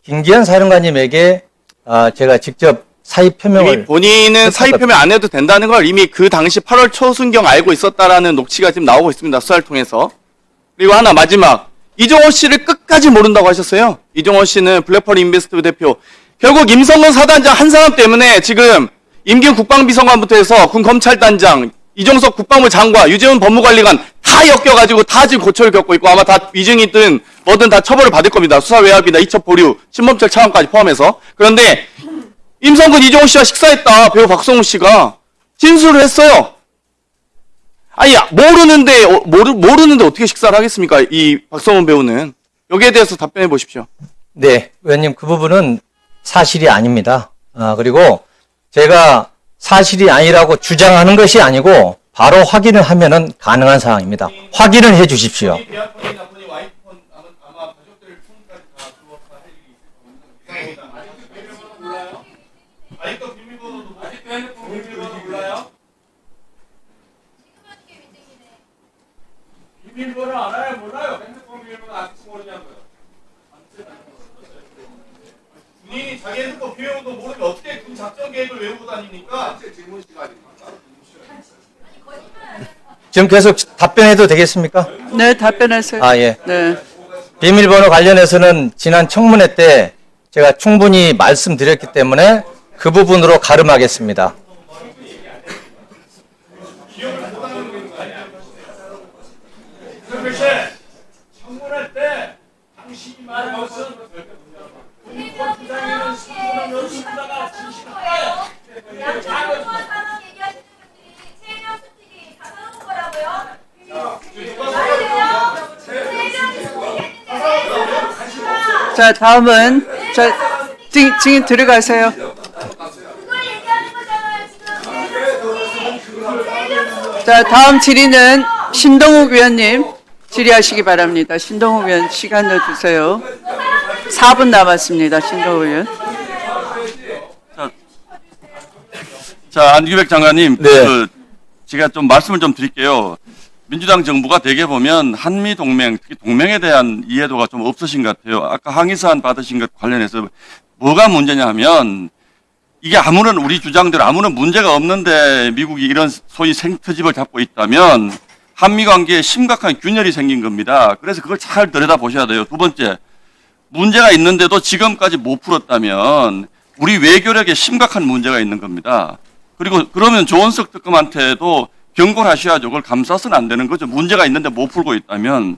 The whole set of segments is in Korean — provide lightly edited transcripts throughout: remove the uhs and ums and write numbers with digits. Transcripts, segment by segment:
김기현 사령관님에게 제가 직접 사의 표명을 이미 본인은 사의 표명 안 해도 된다는 걸 이미 그 당시 8월 초순경 알고 있었다라는 녹취가 지금 나오고 있습니다. 수사를 통해서. 그리고 하나 마지막. 이종호 씨를 끝까지 모른다고 하셨어요. 이종호 씨는 블랙펄 인베스트 대표. 결국 임성근 사단장 한 사람 때문에 지금 임기훈 국방비서관부터 해서 군 검찰단장, 이종석 국방부 장관, 유재훈 법무관리관 다 엮여가지고 다 지금 고초를 겪고 있고 아마 다 위증이든 뭐든 다 처벌을 받을 겁니다. 수사 외압이나 이첩 보류, 신범죄 차원까지 포함해서. 그런데 임성근 이종호 씨와 식사했다. 배우 박성우 씨가 진술을 했어요. 아니 모르는데 어떻게 식사를 하겠습니까? 이 박성우 배우는. 여기에 대해서 답변해 보십시오. 네, 의원님 그 부분은 사실이 아닙니다. 그리고 제가 사실이 아니라고 주장하는 것이 아니고 바로 확인을 하면은 가능한 사항입니다. 확인을 해 주십시오. 비밀번호 알아요? 몰라요? 핸드폰 비밀번호 아직 모르냐고요. 군인이 자기 핸드폰 비밀번호 모르면 어떻게 군 작전 계획을 외우고 다닙니까? 질문 시간입니다. 지금 계속 답변해도 되겠습니까? 네, 답변하세요. 예. 네. 비밀번호 관련해서는 지난 청문회 때 제가 충분히 말씀드렸기 때문에 그 부분으로 가름하겠습니다. 청문회 때 당신이 말한 것은 군 부장이는 신분을 연수하다가 진실인가요? 양평 사망 얘기하시는 분들이 체면 수칙이 다 써놓은 거라고요? 말이에요? 체면 수칙했는데 자, 다음은 증인 들어가세요. 그걸 얘기하는 거잖아요 지금. 자, 다음 질의는 신동욱 위원님 질의하시기 바랍니다. 신동욱 위원 시간 내주세요. 4분 남았습니다. 신동욱 위원. 자, 안규백 장관님, 네. 제가 좀 말씀을 좀 드릴게요. 민주당 정부가 대개 보면 한미 동맹, 특히 동맹에 대한 이해도가 좀 없으신 것 같아요. 아까 항의사안 받으신 것 관련해서 뭐가 문제냐 하면 이게 아무런 우리 주장대로 아무런 문제가 없는데 미국이 이런 소위 생트집을 잡고 있다면 한미 관계에 심각한 균열이 생긴 겁니다. 그래서 그걸 잘 들여다보셔야 돼요. 두 번째, 문제가 있는데도 지금까지 못 풀었다면 우리 외교력에 심각한 문제가 있는 겁니다. 그리고 그러면 조원석 특검한테도 경고를 하셔야죠. 그걸 감싸서는 안 되는 거죠. 문제가 있는데 못 풀고 있다면.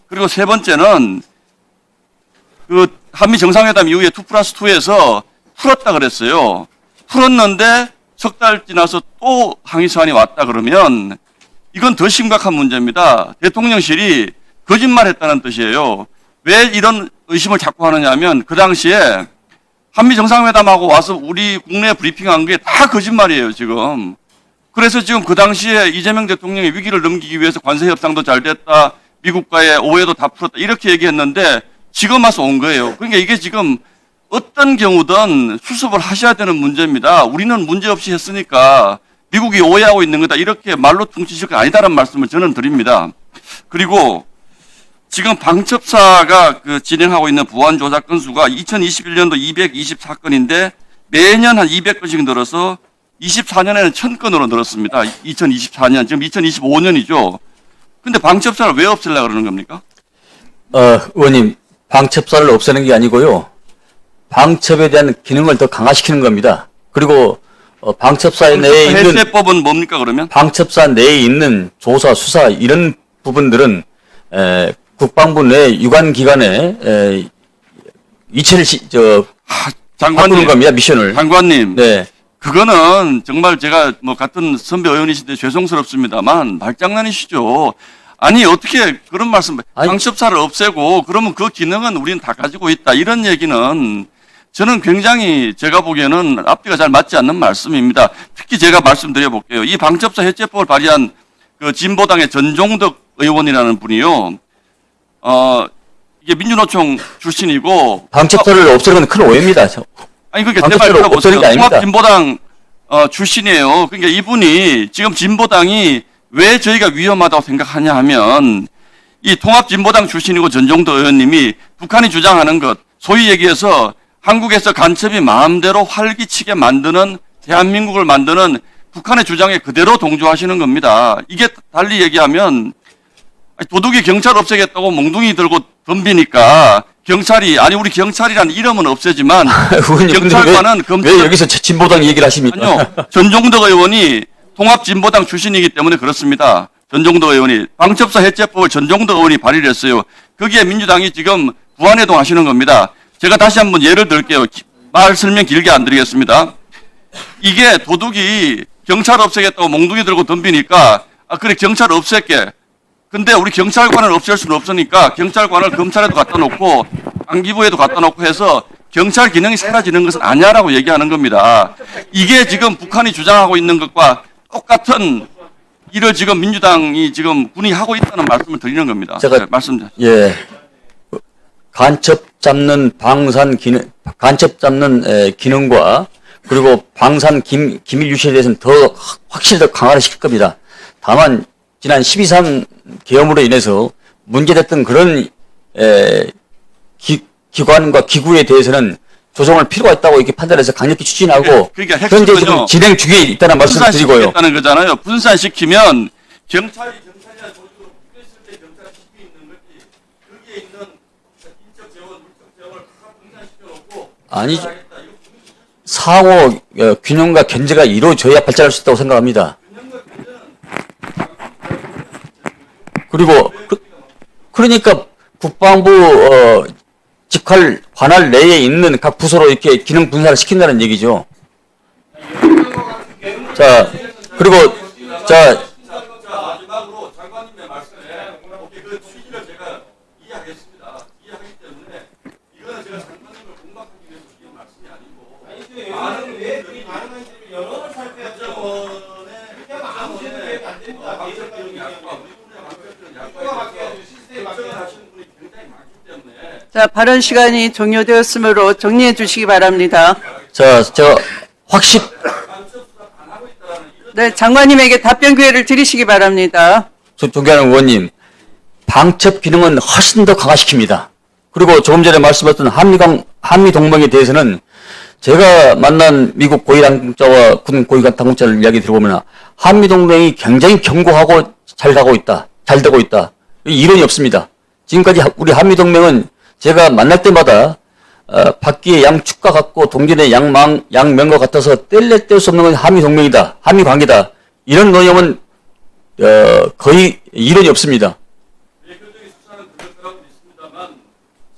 그리고 세 번째는 그 한미 정상회담 이후에 2+2에서 풀었다 그랬어요. 풀었는데 석 달 지나서 또 항의사안이 왔다 그러면 이건 더 심각한 문제입니다. 대통령실이 거짓말했다는 뜻이에요. 왜 이런 의심을 자꾸 하느냐 하면 그 당시에 한미 정상회담하고 와서 우리 국내 브리핑한 게 다 거짓말이에요, 지금. 그래서 지금 그 당시에 이재명 대통령이 위기를 넘기기 위해서 관세 협상도 잘 됐다, 미국과의 오해도 다 풀었다, 이렇게 얘기했는데 지금 와서 온 거예요. 그러니까 이게 지금 어떤 경우든 수습을 하셔야 되는 문제입니다. 우리는 문제없이 했으니까 미국이 오해하고 있는 거다, 이렇게 말로 퉁치실 거 아니다라는 말씀을 저는 드립니다. 그리고 지금 방첩사가 진행하고 있는 부안 조사 건수가 2021년도 224건인데 매년 한 200건씩 늘어서 24년에는 1000건으로 늘었습니다. 2024년, 지금 2025년이죠. 근데 방첩사를 왜 없애려고 그러는 겁니까? 의원님, 방첩사를 없애는 게 아니고요. 방첩에 대한 기능을 더 강화시키는 겁니다. 그리고 방첩사 내에 있는 해제법은 뭡니까 그러면? 방첩사 내에 있는 조사, 수사 이런 부분들은 국방부 내 유관 기관에 이체를 바꾸는 겁니다. 미션을. 장관님. 네. 그거는 정말 제가 뭐 같은 선배 의원이신데 죄송스럽습니다만 말장난이시죠. 아니 어떻게 그런 말씀, 방첩사를 없애고 그러면 그 기능은 우리는 다 가지고 있다, 이런 얘기는 저는 굉장히 제가 보기에는 앞뒤가 잘 맞지 않는 말씀입니다. 특히 제가 말씀드려 볼게요. 이 방첩사 해체법을 발의한 그 진보당의 전종덕 의원이라는 분이요. 이게 민주노총 출신이고. 방첩사를 없애는 건 큰 오해입니다. 아니, 그러니까 제 말 들어보세요. 통합진보당 출신이에요. 그러니까 이분이 지금 진보당이 왜 저희가 위험하다고 생각하냐 하면 이 통합진보당 출신이고 전종덕 의원님이 북한이 주장하는 것, 소위 얘기해서 한국에서 간첩이 마음대로 활기치게 만드는 대한민국을 만드는 북한의 주장에 그대로 동조하시는 겁니다. 이게 달리 얘기하면 도둑이 경찰 없애겠다고 몽둥이 들고 덤비니까 경찰이 아니 우리 경찰이라는 이름은 없애지만 의원님, 근데 경찰관은 왜 여기서 진보당 얘기를 하십니까? 아니요. 전종덕 의원이 통합진보당 출신이기 때문에 그렇습니다. 전종덕 의원이 방첩사 해체법을 전종덕 의원이 발의를 했어요. 거기에 민주당이 지금 부안해동 하시는 겁니다. 제가 다시 한번 예를 들게요. 말 설명 길게 안 드리겠습니다. 이게 도둑이 경찰 없애겠다고 몽둥이 들고 덤비니까 그래 경찰 없앨게. 근데 우리 경찰관을 없앨 수는 없으니까 경찰관을 검찰에도 갖다 놓고 안기부에도 갖다 놓고 해서 경찰 기능이 사라지는 것은 아니야라고 얘기하는 겁니다. 이게 지금 북한이 주장하고 있는 것과 똑같은 일을 지금 민주당이 지금 군이 하고 있다는 말씀을 드리는 겁니다. 제가- 네, 말씀. 예. 간첩 잡는 방산 기능, 간첩 잡는 기능과 그리고 방산 기밀 유출에 대해서는 더 확실히 더 강화를 시킬 겁니다. 다만 지난 12.3 계엄으로 인해서 문제됐던 그런 기관과 기구에 대해서는 조정할 필요가 있다고 이렇게 판단해서 강력히 추진하고 그러니까 현재 핵심은요. 지금 진행 중에 있다는 말씀을 드리고요. 분산시키겠다는 거잖아요. 분산시키면 경찰이란 조직으로 묶였을 때 경찰이 시키고 있는 거지. 거기에 있는 인적 재원, 물적 재원을 다 분산시켜놓고 아니 상호 균형과 견제가 이루어져야 발전할 수 있다고 생각합니다. 그리고 그러니까 국방부 직할 관할 내에 있는 각 부서로 이렇게 기능 분산을 시킨다는 얘기죠. 자 그리고 자 마지막으로 장관님의 말씀에 그 취지를 제가 이해하겠습니다. 이해하기 때문에 이거는 제가 장관님을 공박하기 위해서 드린 말씀이 아니고 많은 분들이 여론을 살펴야죠. 방첩 기능이 약과 우리 군의 방첩 기능 약과 결정을 하시는 분이 굉장히 많기 때문에 자, 발언 시간이 종료되었으므로 정리해 주시기 바랍니다. 자, 제가 확실 네, 장관님에게 답변 기회를 드리시기 바랍니다. 존경하는 의원님, 방첩 기능은 훨씬 더 강화시킵니다. 그리고 조금 전에 말씀하셨던 한미 동맹에 대해서는 제가 만난 미국 고위 당국자와 군 고위 당국자를 이야기 들어보면 한미 동맹이 굉장히 견고하고 잘 되고 있다. 이론이 없습니다. 지금까지 우리 한미 동맹은 제가 만날 때마다 바퀴의 양축과 같고 동전의 양면과 같아서 뗄래 뗄 수 없는 건 한미 동맹이다. 한미 관계다. 이런 내용은 거의 이론이 없습니다. 대표적인 수사는 그럴 거라고 믿습니다만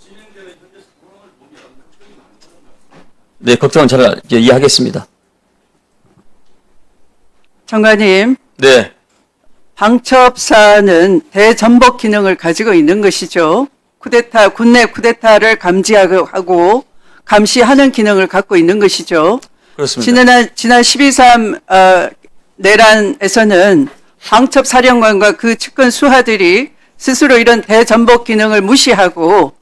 진행되는 현재 상황을 보면 걱정이 많다는 말씀. 네, 걱정은 잘 이해하겠습니다. 장관님, 네, 방첩사는 대전복 기능을 가지고 있는 것이죠. 군내 쿠데타를 감지하고 감시하는 기능을 갖고 있는 것이죠. 그렇습니다. 지난 12.3 내란에서는 방첩사령관과 그 측근 수하들이 스스로 이런 대전복 기능을 무시하고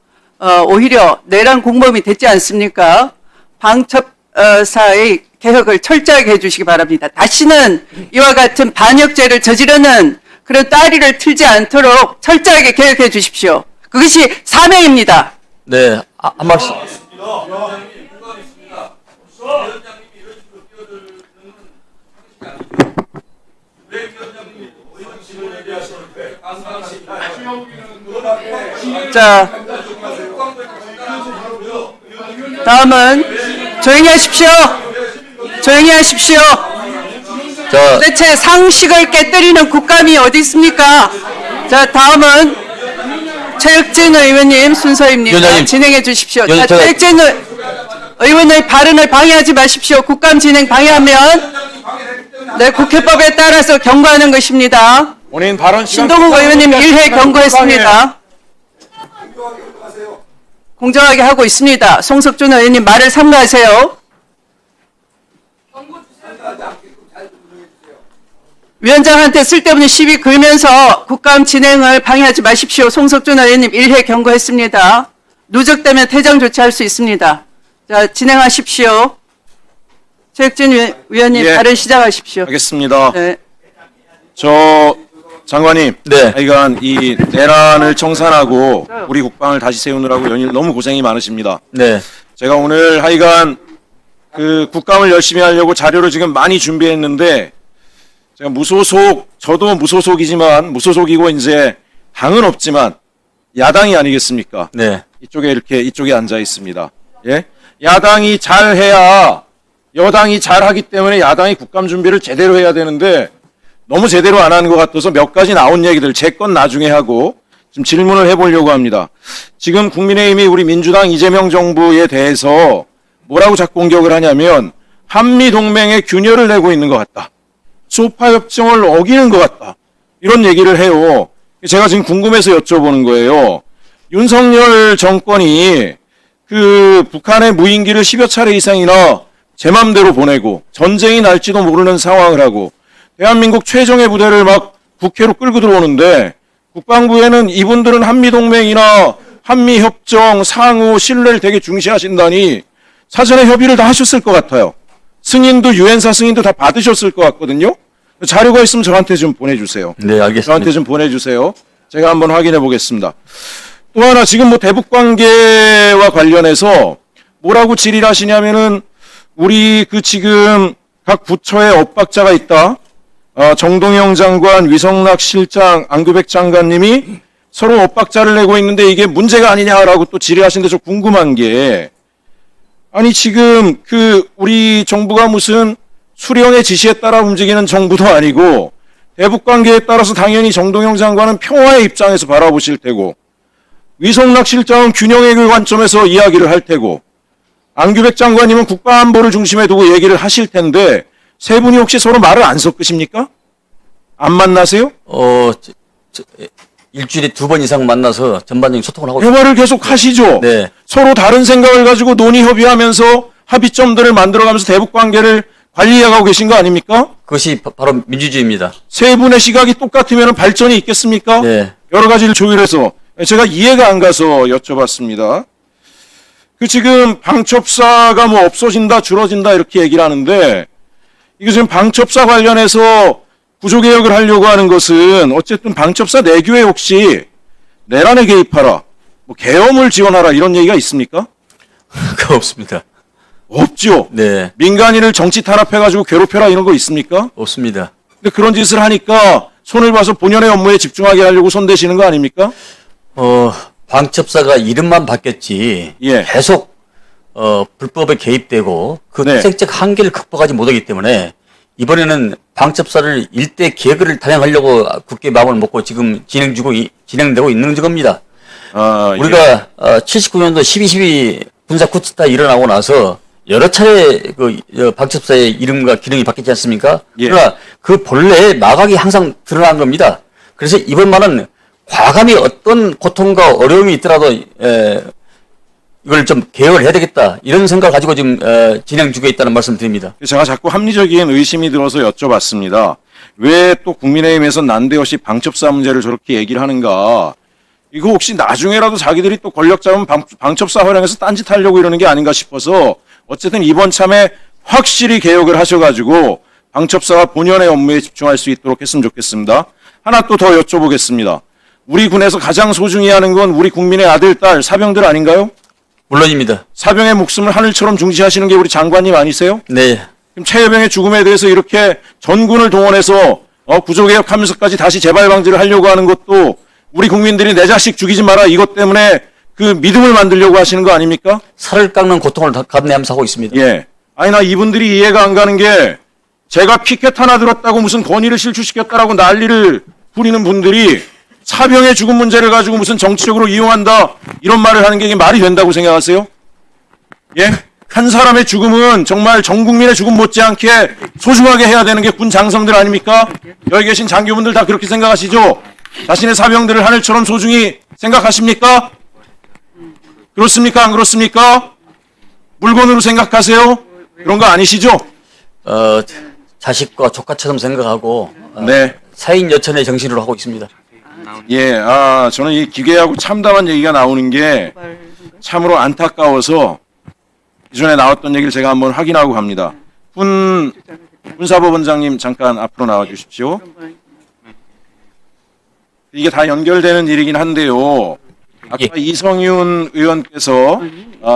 오히려 내란 공범이 됐지 않습니까? 방첩사의 개혁을 철저하게 해주시기 바랍니다. 다시는 이와 같은 반역죄를 저지르는 그런 따리를 틀지 않도록 철저하게 개혁해 주십시오. 그것이 사명입니다. 네, 한 말씀. 자, 다음은 조용히 하십시오. 조용히 하십시오. 자, 도대체 상식을 깨뜨리는 국감이 어디 있습니까? 자, 다음은 최혁진 의원님 순서입니다. 위원장님. 진행해 주십시오. 자, 위원장, 제가- 최혁진 의원의 발언을 방해하지 마십시오. 국감 진행 방해하면 네, 국회법에 따라서 경고하는 것입니다. 본인 발언 시간 신동욱 의원님 1회 경고했습니다. 공정하게 하고 있습니다. 송석준 의원님 말을 삼가하세요. 위원장한테 쓸데없는 시비 걸면서 국감 진행을 방해하지 마십시오. 송석준 의원님 1회 경고했습니다. 누적되면 퇴장 조치할 수 있습니다. 자, 진행하십시오. 최혁진 위원님 예. 발언 시작하십시오. 하겠습니다. 네. 저 장관님, 네. 하여간 이 내란을 청산하고 우리 국방을 다시 세우느라고 연일 너무 고생이 많으십니다. 네. 제가 오늘 하여간 그 국감을 열심히 하려고 자료를 지금 많이 준비했는데 제가 저도 무소속이고 이제 당은 없지만 야당이 아니겠습니까? 네. 이쪽에 앉아 있습니다. 예? 야당이 잘해야 여당이 잘하기 때문에 야당이 국감 준비를 제대로 해야 되는데 너무 제대로 안 하는 것 같아서 몇 가지 나온 얘기들 제 건 나중에 하고 좀 질문을 해보려고 합니다. 지금 국민의힘이 우리 민주당 이재명 정부에 대해서 뭐라고 자꾸 공격을 하냐면 한미동맹에 균열을 내고 있는 것 같다. 소파 협정을 어기는 것 같다. 이런 얘기를 해요. 제가 지금 궁금해서 여쭤보는 거예요. 윤석열 정권이 그 북한의 무인기를 10여 차례 이상이나 제 맘대로 보내고 전쟁이 날지도 모르는 상황을 하고 대한민국 최정예 부대를 막 국회로 끌고 들어오는데 국방부에는 이분들은 한미동맹이나 한미협정 상호 신뢰를 되게 중시하신다니 사전에 협의를 다 하셨을 것 같아요. 승인도 유엔사 승인도 다 받으셨을 것 같거든요. 자료가 있으면 저한테 좀 보내주세요. 네, 알겠습니다. 저한테 좀 보내주세요. 제가 한번 확인해 보겠습니다. 또 하나 지금 뭐 대북 관계와 관련해서 뭐라고 질의를 하시냐면은 우리 그 지금 각 부처에 엇박자가 있다. 정동영 장관, 위성락 실장, 안규백 장관님이 서로 엇박자를 내고 있는데 이게 문제가 아니냐라고 또 질의하시는데 저 궁금한 게 아니 지금 그 우리 정부가 무슨 수령의 지시에 따라 움직이는 정부도 아니고 대북 관계에 따라서 당연히 정동영 장관은 평화의 입장에서 바라보실 테고 위성락 실장은 균형의 관점에서 이야기를 할 테고 안규백 장관님은 국가안보를 중심에 두고 얘기를 하실 텐데 세 분이 혹시 서로 말을 안 섞으십니까? 안 만나세요? 일주일에 2번 이상 만나서 전반적인 소통을 하고 대화를 계속 하시죠. 네. 서로 다른 생각을 가지고 논의 협의하면서 합의점들을 만들어가면서 대북 관계를 관리해가고 계신 거 아닙니까? 그것이 바로 민주주의입니다. 세 분의 시각이 똑같으면 발전이 있겠습니까? 네. 여러 가지를 조율해서 제가 이해가 안 가서 여쭤봤습니다. 그 지금 방첩사가 뭐 없어진다 줄어진다 이렇게 얘기를 하는데 이게 지금 방첩사 관련해서 구조개혁을 하려고 하는 것은 어쨌든 방첩사 내규에 혹시 내란에 개입하라, 뭐 계엄을 지원하라 이런 얘기가 있습니까? 그거 없습니다. 없죠. 네. 민간인을 정치 탄압해가지고 괴롭혀라 이런 거 있습니까? 없습니다. 근데 그런 짓을 하니까 손을 봐서 본연의 업무에 집중하게 하려고 손대시는 거 아닙니까? 방첩사가 이름만 바뀌었지 예. 계속 불법에 개입되고 그 네. 태생적 한계를 극복하지 못하기 때문에 이번에는 방첩사를 일대 개혁을 단행하려고 굳게 마음을 먹고 지금 진행되고 있는 겁니다. 아, 우리가 79년도 12.12 군사 쿠데타 일어나고 나서 여러 차례 그 방첩사의 이름과 기능이 바뀌지 않습니까? 예. 그러나 그 본래의 마각이 항상 드러난 겁니다. 그래서 이번만은 과감히 어떤 고통과 어려움이 있더라도 이걸 좀 개혁을 해야 되겠다 이런 생각을 가지고 지금 진행 중에 있다는 말씀 드립니다. 제가 자꾸 합리적인 의심이 들어서 여쭤봤습니다. 왜 또 국민의힘에서 난데없이 방첩사 문제를 저렇게 얘기를 하는가? 이거 혹시 나중에라도 자기들이 또 권력 잡으면 방첩사 활용해서 딴짓하려고 이러는 게 아닌가 싶어서 어쨌든 이번 참에 확실히 개혁을 하셔가지고 방첩사가 본연의 업무에 집중할 수 있도록 했으면 좋겠습니다. 하나 또 더 여쭤보겠습니다. 우리 군에서 가장 소중히 하는 건 우리 국민의 아들, 딸, 사병들 아닌가요? 물론입니다. 사병의 목숨을 하늘처럼 중시하시는 게 우리 장관님 아니세요? 네. 그럼 최혜병의 죽음에 대해서 이렇게 전군을 동원해서 구조개혁하면서까지 다시 재발방지를 하려고 하는 것도 우리 국민들이 내 자식 죽이지 마라 이것 때문에 그 믿음을 만들려고 하시는 거 아닙니까? 살을 깎는 고통을 감내하면서 하고 있습니다. 예. 아니 나 이분들이 이해가 안 가는 게 제가 피켓 하나 들었다고 무슨 건의를 실추시켰다라고 난리를 부리는 분들이 사병의 죽음 문제를 가지고 무슨 정치적으로 이용한다 이런 말을 하는 게 이게 말이 된다고 생각하세요? 예? 한 사람의 죽음은 정말 전 국민의 죽음 못지않게 소중하게 해야 되는 게 군 장성들 아닙니까? 여기 계신 장교분들 다 그렇게 생각하시죠? 자신의 사병들을 하늘처럼 소중히 생각하십니까? 그렇습니까? 안 그렇습니까? 물건으로 생각하세요? 그런 거 아니시죠? 자식과 조카처럼 생각하고 네. 사인 여천의 정신으로 하고 있습니다. 예, 저는 이 기괴하고 참담한 얘기가 나오는 게 참으로 안타까워서 이전에 나왔던 얘기를 제가 한번 확인하고 갑니다. 군사법원장님 잠깐 앞으로 나와 주십시오. 이게 다 연결되는 일이긴 한데요. 아까 예. 이성윤 의원께서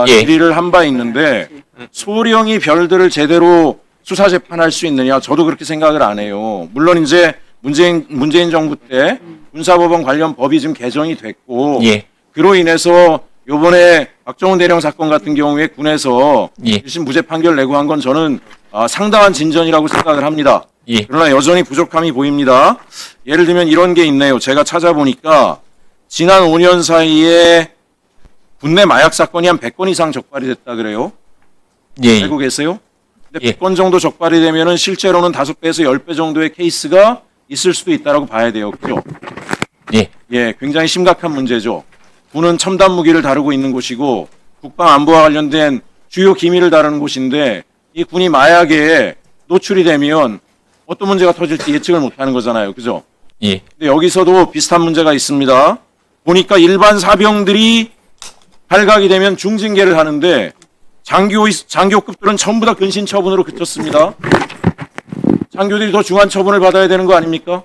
예. 질의를 한 바 있는데 소령이 별들을 제대로 수사 재판할 수 있느냐? 저도 그렇게 생각을 안 해요. 물론 이제 문재인 정부 때 군사법원 관련 법이 지금 개정이 됐고 예. 그로 인해서 요번에 박정훈 대령 사건 같은 경우에 군에서 예. 1심 무죄 판결 내고 한 건 저는 상당한 진전이라고 생각을 합니다. 예. 그러나 여전히 부족함이 보입니다. 예를 들면 이런 게 있네요. 제가 찾아보니까 지난 5년 사이에 국내 마약 사건이 한 100건 이상 적발이 됐다 그래요. 예. 알고 계세요? 근데 예. 100건 정도 적발이 되면은 실제로는 5배에서 10배 정도의 케이스가 있을 수도 있다라고 봐야 돼요. 그죠? 예. 예, 굉장히 심각한 문제죠. 군은 첨단 무기를 다루고 있는 곳이고 국방 안보와 관련된 주요 기밀을 다루는 곳인데 이 군이 마약에 노출이 되면 어떤 문제가 터질지 예측을 못하는 거잖아요. 그죠? 예. 근데 여기서도 비슷한 문제가 있습니다. 보니까 일반 사병들이 발각이 되면 중징계를 하는데 장교급들은 전부 다 근신 처분으로 그쳤습니다. 장교들이 더 중한 처분을 받아야 되는 거 아닙니까?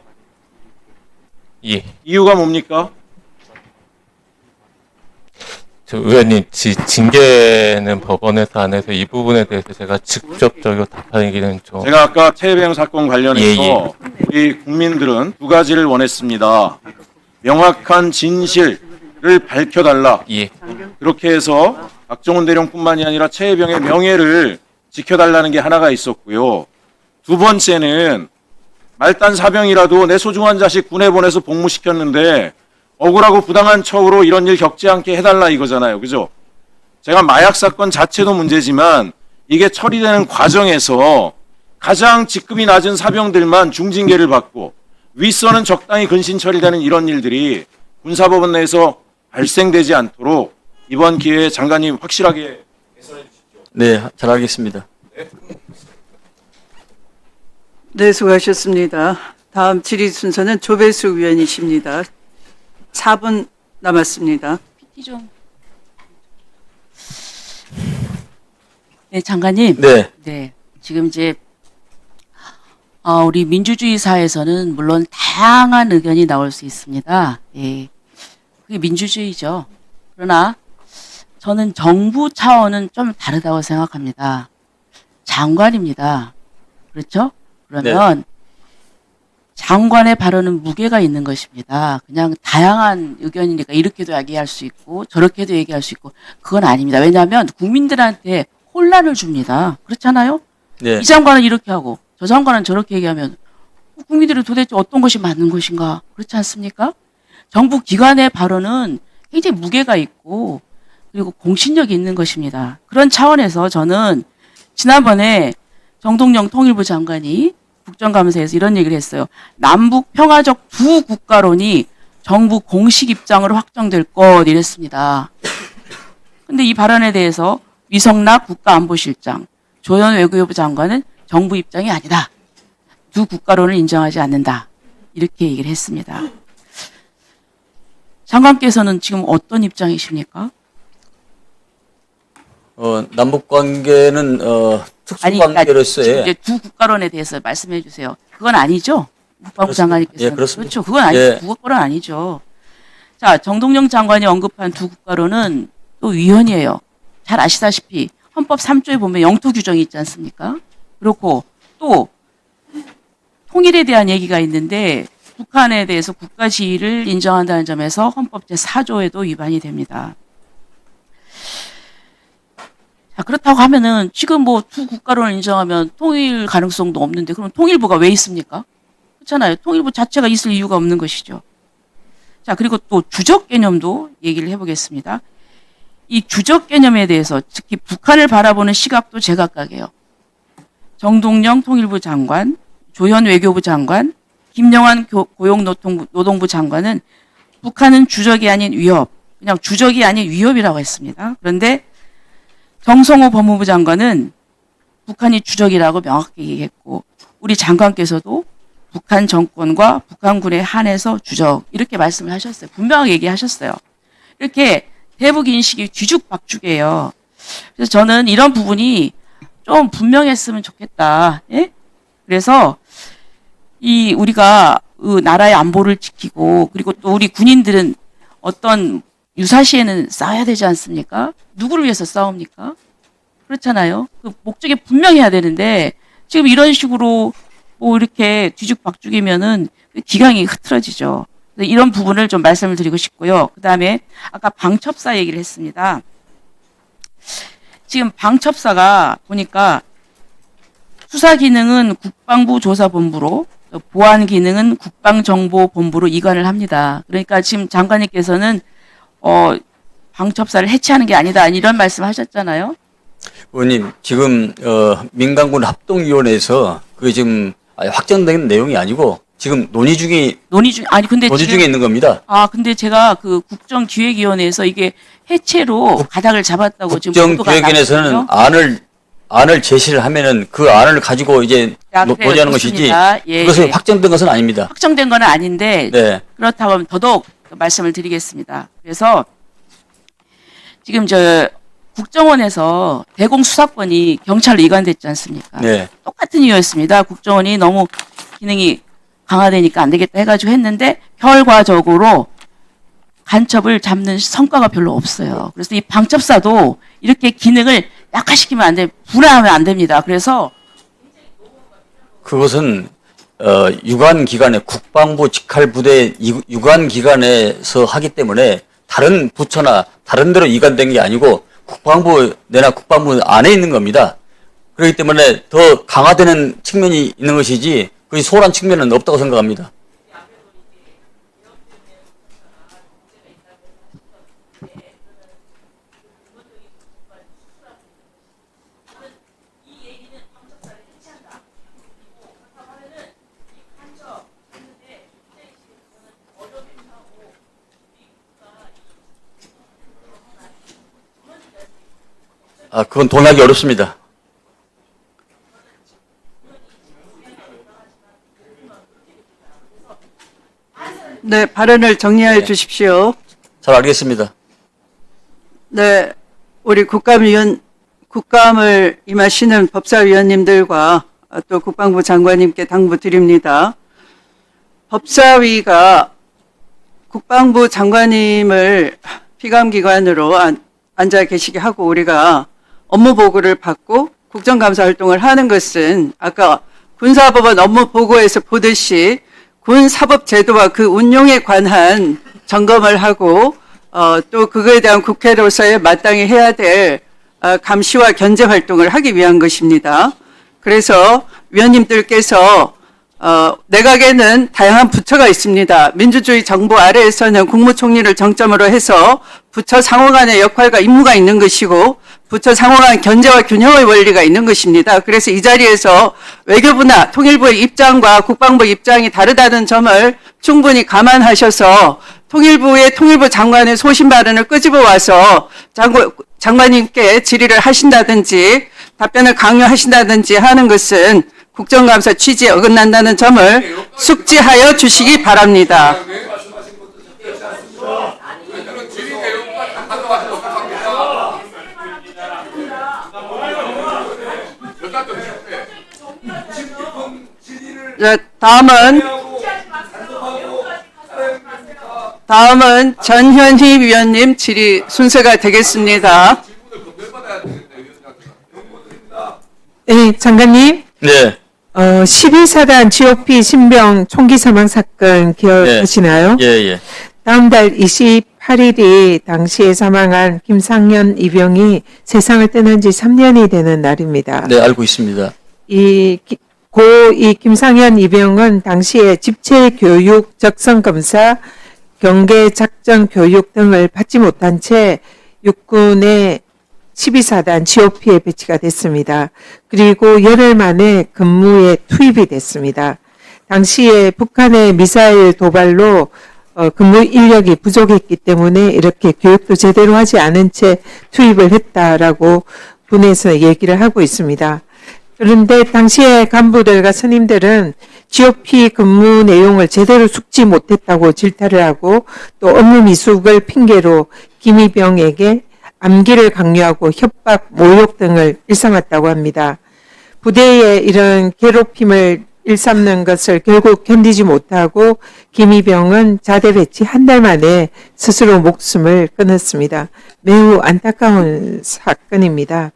예. 이유가 뭡니까? 저 의원님, 징계는 법원에서 안 해서 이 부분에 대해서 제가 직접적으로 답하기는 좀. 제가 아까 최혜병 사건 관련해서 예. 우리 국민들은 두 가지를 원했습니다. 명확한 진실을 밝혀달라. 예. 그렇게 해서 박정훈 대령뿐만이 아니라 최혜병의 명예를 지켜달라는 게 하나가 있었고요. 두 번째는 말단 사병이라도 내 소중한 자식 군에 보내서 복무시켰는데 억울하고 부당한 처우로 이런 일 겪지 않게 해달라 이거잖아요. 그죠? 제가 마약 사건 자체도 문제지만 이게 처리되는 과정에서 가장 직급이 낮은 사병들만 중징계를 받고 윗선은 적당히 근신 처리되는 이런 일들이 군사법원 내에서 발생되지 않도록 이번 기회에 장관님 확실하게 네, 잘 알겠습니다. 네, 수고하셨습니다. 다음 질의 순서는 조배수 위원이십니다. 4분 남았습니다. PT 좀. 네, 장관님. 네, 네. 지금 이제 우리 민주주의 사회에서는 물론 다양한 의견이 나올 수 있습니다. 예. 그게 민주주의죠. 그러나 저는 정부 차원은 좀 다르다고 생각합니다. 장관입니다. 그렇죠? 그러면 장관의 발언은 무게가 있는 것입니다. 그냥 다양한 의견이니까 이렇게도 얘기할 수 있고 저렇게도 얘기할 수 있고 그건 아닙니다. 왜냐하면 국민들한테 혼란을 줍니다. 그렇잖아요? 네, 이 장관은 이렇게 하고 저 장관은 저렇게 얘기하면 국민들이 도대체 어떤 것이 맞는 것인가? 그렇지 않습니까? 정부 기관의 발언은 굉장히 무게가 있고 그리고 공신력이 있는 것입니다. 그런 차원에서 저는 지난번에 정동영 통일부 장관이 국정감사에서 이런 얘기를 했어요. 남북 평화적 두 국가론이 정부 공식 입장으로 확정될 것 이랬습니다. 근데 이 발언에 대해서 위성락 국가안보실장, 조현 외교부 장관은 정부 입장이 아니다. 두 국가론을 인정하지 않는다. 이렇게 얘기를 했습니다. 장관께서는 지금 어떤 입장이십니까? 남북 관계는 특수 관계로서의 지금 이제 두 국가론에 대해서 말씀해 주세요. 그건 아니죠? 국방부 장관님께서. 예, 그렇습니다. 그렇죠. 그건 아니죠. 예. 두 국가론 아니죠. 자, 정동영 장관이 언급한 두 국가론은 또 위헌이에요. 잘 아시다시피 헌법 3조에 보면 영토 규정이 있지 않습니까? 그렇고 또 통일에 대한 얘기가 있는데 북한에 대해서 국가 지위를 인정한다는 점에서 헌법 제4조에도 위반이 됩니다. 자, 그렇다고 하면은 지금 뭐 두 국가론을 인정하면 통일 가능성도 없는데 그럼 통일부가 왜 있습니까? 그렇잖아요. 통일부 자체가 있을 이유가 없는 것이죠. 자, 그리고 또 주적 개념도 얘기를 해보겠습니다. 이 주적 개념에 대해서 특히 북한을 바라보는 시각도 제각각이에요. 정동영 통일부 장관, 조현 외교부 장관, 김영환 고용노동부 장관은 북한은 주적이 아닌 위협, 그냥 주적이 아닌 위협이라고 했습니다. 그런데 정성호 법무부 장관은 북한이 주적이라고 명확히 얘기했고 우리 장관께서도 북한 정권과 북한군에 한해서 주적 이렇게 말씀을 하셨어요. 분명하게 얘기하셨어요. 이렇게 대북 인식이 뒤죽박죽이에요. 그래서 저는 이런 부분이 좀 분명했으면 좋겠다. 예? 그래서 우리가 나라의 안보를 지키고 그리고 또 우리 군인들은 어떤 유사시에는 싸워야 되지 않습니까? 누구를 위해서 싸웁니까? 그렇잖아요. 그 목적이 분명해야 되는데 지금 이런 식으로 뭐 이렇게 뒤죽박죽이면은 기강이 흐트러지죠. 이런 부분을 좀 말씀을 드리고 싶고요. 그다음에 아까 방첩사 얘기를 했습니다. 지금 방첩사가 보니까 수사 기능은 국방부 조사본부로 보안 기능은 국방정보본부로 이관을 합니다. 그러니까 지금 장관님께서는 방첩사를 해체하는 게 아니다 이런 말씀하셨잖아요. 의원님, 지금 민간군 합동위원회에서 그게 지금 확정된 내용이 아니고 지금 논의 중에 있는 겁니다. 근데 제가 그 국정기획위원회에서 이게 해체로 가닥을 잡았다고 지금 보도가 국정기획위원회에서는 나왔거든요. 안을 제시를 하면은 그 안을 가지고 이제 그래요. 논의하는 것이지 좋습니다. 예, 그것은 예. 확정된 것은 아닙니다. 확정된 건 아닌데 네. 그렇다면 더더욱 말씀을 드리겠습니다. 그래서 지금 저 국정원에서 대공수사권이 경찰로 이관됐지 않습니까? 네. 똑같은 이유였습니다. 국정원이 너무 기능이 강화되니까 안 되겠다 해가지고 했는데 결과적으로 간첩을 잡는 성과가 별로 없어요. 그래서 이 방첩사도 이렇게 기능을 약화시키면 안 돼, 불안하면 안 됩니다. 그래서 그것은 유관기관의 국방부 직할부대 유관기관에서 하기 때문에 다른 부처나 다른 데로 이관된 게 아니고 국방부 내나 국방부 안에 있는 겁니다. 그렇기 때문에 더 강화되는 측면이 있는 것이지 그 소홀한 측면은 없다고 생각합니다. 그건 동의하기 어렵습니다. 네, 발언을 정리해 주십시오. 잘 알겠습니다. 네, 우리 국감을 임하시는 법사위원님들과 또 국방부 장관님께 당부드립니다. 법사위가 국방부 장관님을 피감기관으로 앉아 계시게 하고 우리가 업무 보고를 받고 국정감사 활동을 하는 것은 아까 군사법원 업무 보고에서 보듯이 군사법제도와 그 운용에 관한 점검을 하고 또 그거에 대한 국회로서의 마땅히 해야 될 감시와 견제 활동을 하기 위한 것입니다. 그래서 위원님들께서 내각에는 다양한 부처가 있습니다. 민주주의 정부 아래에서는 국무총리를 정점으로 해서 부처 상호 간의 역할과 임무가 있는 것이고 부처 상호 간 견제와 균형의 원리가 있는 것입니다. 그래서 이 자리에서 외교부나 통일부의 입장과 국방부의 입장이 다르다는 점을 충분히 감안하셔서 통일부 장관의 소신 발언을 끄집어 와서 장관님께 질의를 하신다든지 답변을 강요하신다든지 하는 것은 국정감사 취지에 어긋난다는 점을 숙지하여 주시기 바랍니다. 자, 다음은 전현희 위원님 질의 순서가 되겠습니다. 네, 장관님. 네. 12사단 GOP 신병 총기 사망 사건 기억하시나요? 예. 다음 달 28일이 당시에 사망한 김상현 이병이 세상을 떠난 지 3년이 되는 날입니다. 네, 알고 있습니다. 이 김상현 이병은 당시에 집체 교육, 적성 검사, 경계 작전 교육 등을 받지 못한 채 육군의 12사단 GOP에 배치가 됐습니다. 그리고 열흘 만에 근무에 투입이 됐습니다. 당시에 북한의 미사일 도발로 근무 인력이 부족했기 때문에 이렇게 교육도 제대로 하지 않은 채 투입을 했다라고 군에서 얘기를 하고 있습니다. 그런데 당시에 간부들과 선임들은 GOP 근무 내용을 제대로 숙지 못했다고 질타를 하고 또 업무 미숙을 핑계로 김이병에게 암기를 강요하고 협박, 모욕 등을 일삼았다고 합니다. 부대에 이런 괴롭힘을 일삼는 것을 결국 견디지 못하고 김희병은 자대 배치 한 달 만에 스스로 목숨을 끊었습니다. 매우 안타까운 사건입니다.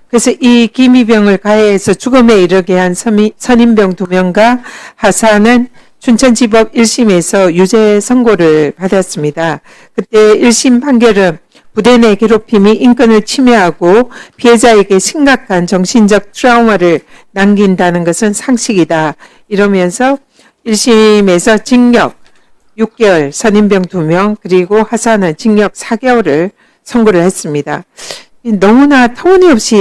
그래서 이 김희병을 가해해서 죽음에 이르게 한 선임병 2명과 하사는 춘천지법 1심에서 유죄 선고를 받았습니다. 그때 1심 판결은 부대 내 괴롭힘이 인권을 침해하고 피해자에게 심각한 정신적 트라우마를 남긴다는 것은 상식이다. 이러면서 1심에서 징역 6개월, 선임병 2명, 그리고 하사는 징역 4개월을 선고를 했습니다. 너무나 터무니없이